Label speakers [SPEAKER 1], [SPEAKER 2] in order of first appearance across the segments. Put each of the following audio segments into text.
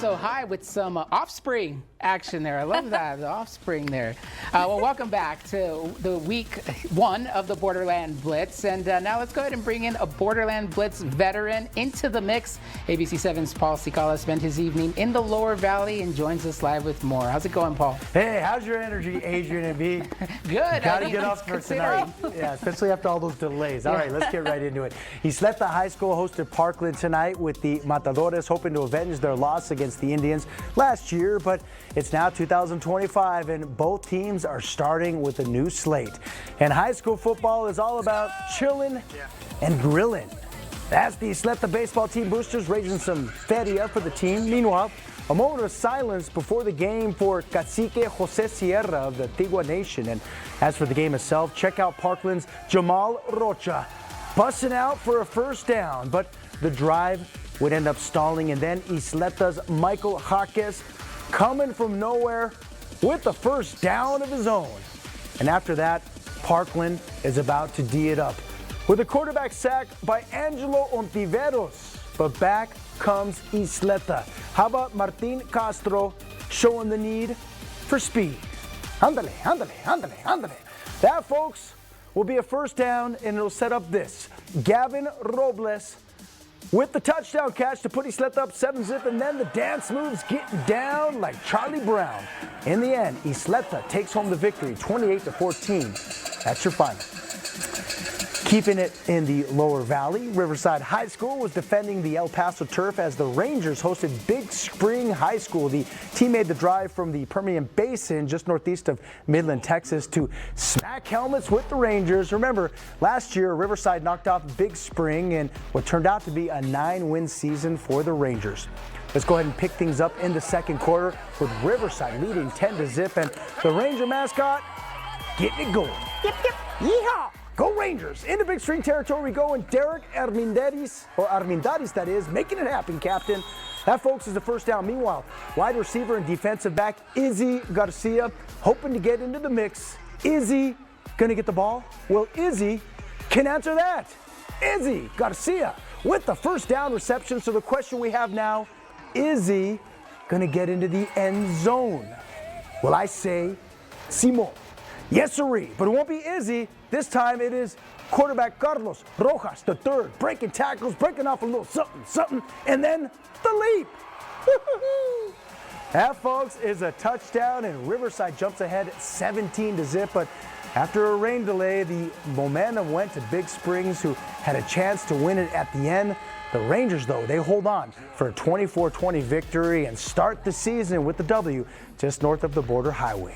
[SPEAKER 1] Paso High with some offspring action there. I love that, the offspring there. Well, welcome back to the week one of the Borderland Blitz. And now let's go ahead and bring in a Borderland Blitz veteran into the mix. ABC7's Paul Cicala spent his evening in the Lower Valley and joins us live with more. How's it going, Paul?
[SPEAKER 2] Hey, how's your energy, Adrian and B?
[SPEAKER 1] Good.
[SPEAKER 2] Got to get up for tonight. Yeah, especially after all those delays. All right, let's get right into it. Isleta High School hosted Parkland tonight with the Matadores hoping to avenge their loss against the Indians last year, but it's now 2025 and both teams are starting with a new slate. And high school football is all about chilling and grilling. As the Isleta baseball team boosters raising some feria for the team. Meanwhile, a moment of silence before the game for Cacique Jose Sierra of the Tigua Nation. And as for the game itself, check out Parkland's Jamal Rocha busting out for a first down, but the drive would end up stalling, and then Isleta's Michael Jaques coming from nowhere with the first down of his own. And after that, Parkland is about to D it up with a quarterback sack by Angelo Ontiveros. But back comes Isleta. How about Martin Castro showing the need for speed? Ándale, ándale, ándale, ándale. That, folks, will be a first down, and it'll set up this. Gavin Robles with the touchdown catch to put Isleta up 7-zip, and then the dance moves getting down like Charlie Brown. In the end, Isleta takes home the victory, 28-14. That's your final. Keeping it in the Lower Valley, Riverside High School was defending the El Paso turf as the Rangers hosted Big Spring High School. The team made the drive from the Permian Basin just northeast of Midland, Texas to smack helmets with the Rangers. Remember, last year Riverside knocked off Big Spring in what turned out to be a 9-win season for the Rangers. Let's go ahead and pick things up in the second quarter with Riverside leading 10-zip and the Ranger mascot getting it going. Yip, yip, yeehaw! Go Rangers! Into Big Spring territory we go, and Derek Armendariz, that is, making it happen, Captain. That, folks, is the first down. Meanwhile, wide receiver and defensive back Izzy Garcia hoping to get into the mix. Izzy gonna get the ball? Well, Izzy can answer that. Izzy Garcia with the first down reception. So the question we have now, Izzy gonna get into the end zone? Well, I say Simon. Yes, sirree, but it won't be Izzy. This time it is quarterback Carlos Rojas III, breaking tackles, breaking off a little something, and then the leap. That, folks, is a touchdown, and Riverside jumps ahead 17-zip, but after a rain delay, the momentum went to Big Springs, who had a chance to win it at the end. The Rangers, though, they hold on for a 24-20 victory and start the season with the W just north of the border highway.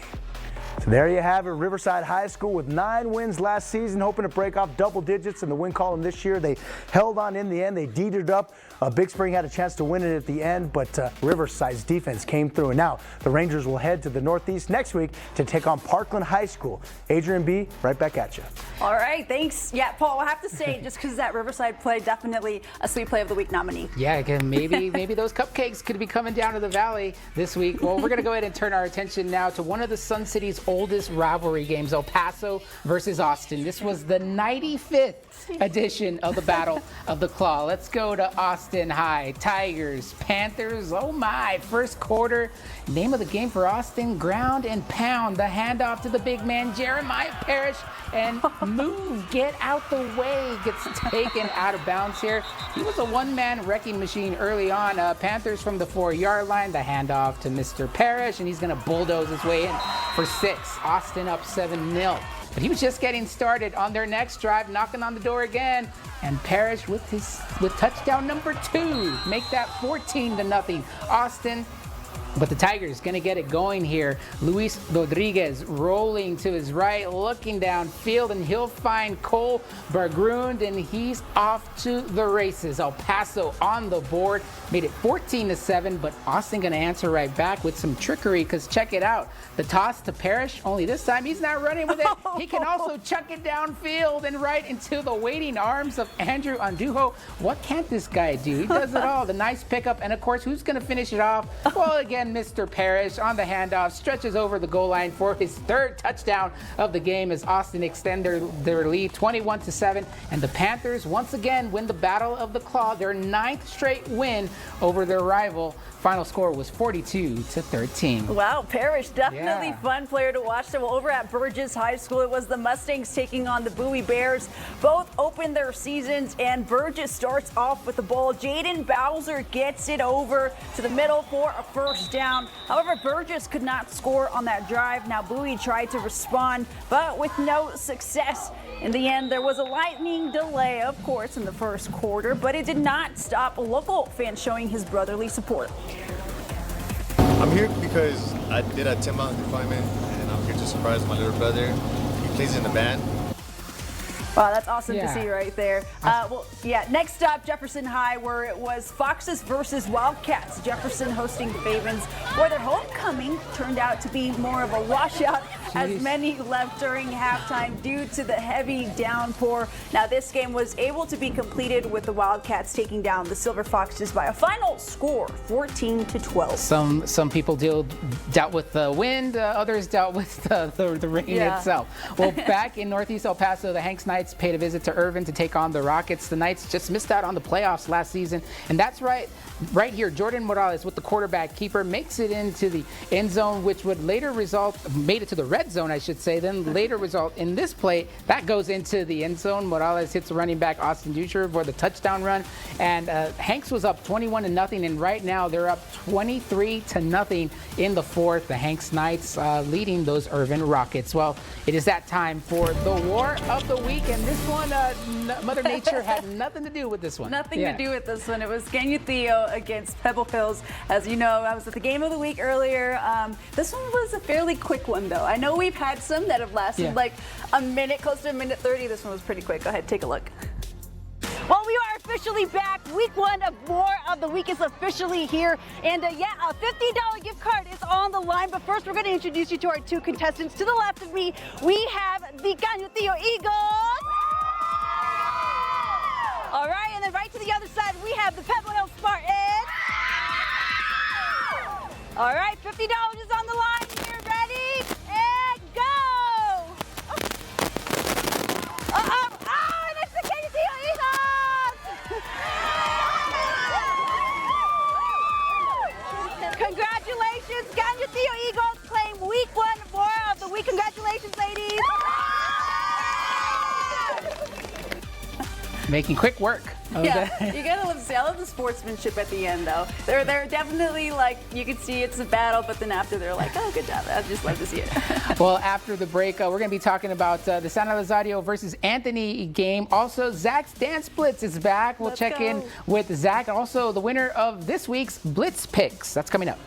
[SPEAKER 2] So there you have it, Riverside High School with 9 wins last season, hoping to break off double digits in the win column this year. They held on in the end. They D'd it up. Big Spring had a chance to win it at the end, but Riverside's defense came through. And now the Rangers will head to the Northeast next week to take on Parkland High School. Adrian B., right back at you.
[SPEAKER 3] All right, thanks. Yeah, Paul, I have to say, just because that Riverside play, definitely a Sweet Play of the Week nominee.
[SPEAKER 1] Yeah, again, maybe those cupcakes could be coming down to the valley this week. Well, we're going to go ahead and turn our attention now to one of the Sun City's oldest rivalry games, El Paso versus Austin. This was the 95th edition of the Battle of the Claw. Let's go to Austin High. Tigers, Panthers, oh my. First quarter, name of the game for Austin, ground and pound. The handoff to the big man, Jeremiah Parrish, and move, get out the way. Gets taken out of bounds here. He was a one-man wrecking machine early on. Panthers from the 4-yard line. The handoff to Mr. Parrish, and he's going to bulldoze his way in for 6. Austin up 7-0. But he was just getting started on their next drive, knocking on the door again. And Parrish with touchdown number 2, make that 14-0. Austin. But the Tigers going to get it going here. Luis Rodriguez rolling to his right, looking downfield, and he'll find Cole Bergrund, and he's off to the races. El Paso on the board, made it 14-7, but Austin going to answer right back with some trickery, because check it out. The toss to Parrish, only this time he's not running with it. He can also chuck it downfield and right into the waiting arms of Andrew Andujo. What can't this guy do? He does it all. The nice pickup, and of course, who's going to finish it off? Well, again, again, Mr. Parrish on the handoff, stretches over the goal line for his third touchdown of the game as Austin extend their lead 21-7. And the Panthers once again win the Battle of the Claw, their 9th straight win over their rival. Final score was 42-13.
[SPEAKER 3] Wow, Parrish, definitely fun player to watch. So over at Burgess High School, it was the Mustangs taking on the Bowie Bears. Both opened their seasons, and Burgess starts off with the ball. Jaden Bowser gets it over to the middle for a first down. However, Burgess could not score on that drive. Now Bowie tried to respond, but with no success. In the end, there was a lightning delay, of course, in the first quarter, but it did not stop local fans showing his brotherly support.
[SPEAKER 4] I'm here because I did a 10-mile deployment, and I'm here to surprise my little brother. He plays in the band.
[SPEAKER 3] Wow, that's awesome to see right there. Next up, Jefferson High, where it was Foxes versus Wildcats. Jefferson hosting the Ravens, where their homecoming turned out to be more of a washout, as many left during halftime due to the heavy downpour. Now, this game was able to be completed with the Wildcats taking down the Silver Foxes by a final score, 14-12.
[SPEAKER 1] Some people dealt with the wind, others dealt with the rain itself. Well, back in Northeast El Paso, the Hanks Knights paid a visit to Irvin to take on the Rockets. The Knights just missed out on the playoffs last season, and that's right here, Jordan Morales with the quarterback keeper makes it into the end zone, which would later made it to the red zone, I should say, then later result in this play that goes into the end zone. Morales hits the running back Austin Dutcher for the touchdown run, and Hanks was up 21-0, and right now they're up 23-0 in the fourth. The Hanks Knights leading those Irvin Rockets. Well, it is that time for the War of the Week, and this one, Mother Nature had nothing to do with this one.
[SPEAKER 3] Nothing to do with this one. It was Ganyutheo against Pebble Hills. As you know, I was at the game of the week earlier. This one was a fairly quick one, though. I know we've had some that have lasted like a minute, close to a minute 30. This one was pretty quick. Go ahead, take a look. Well, we are officially back. Week 1 of War of the Week is officially here. And a $50 gift card is on the line. But first, we're going to introduce you to our 2 contestants. To the left of me, we have the Ganyutheo Eagles. All right, and then right to the other side, we have the Pebble Hill Spartans. All right, $50 is on the line here. Ready? And go! And it's the Ganyutheo Eagles! Congratulations, Ganyutheo Eagles claim Week 1 War of the Week. Congratulations, ladies!
[SPEAKER 1] Making quick work.
[SPEAKER 3] You gotta love to see. I love the sportsmanship at the end, though. They're definitely like, you can see it's a battle, but then after they're like, oh, good job. I just love to see it.
[SPEAKER 1] Well, after the break, we're going to be talking about the San Elizario versus Anthony game. Also, Zach's Dance Blitz is back. We'll check in with Zach. Also, the winner of this week's Blitz Picks. That's coming up.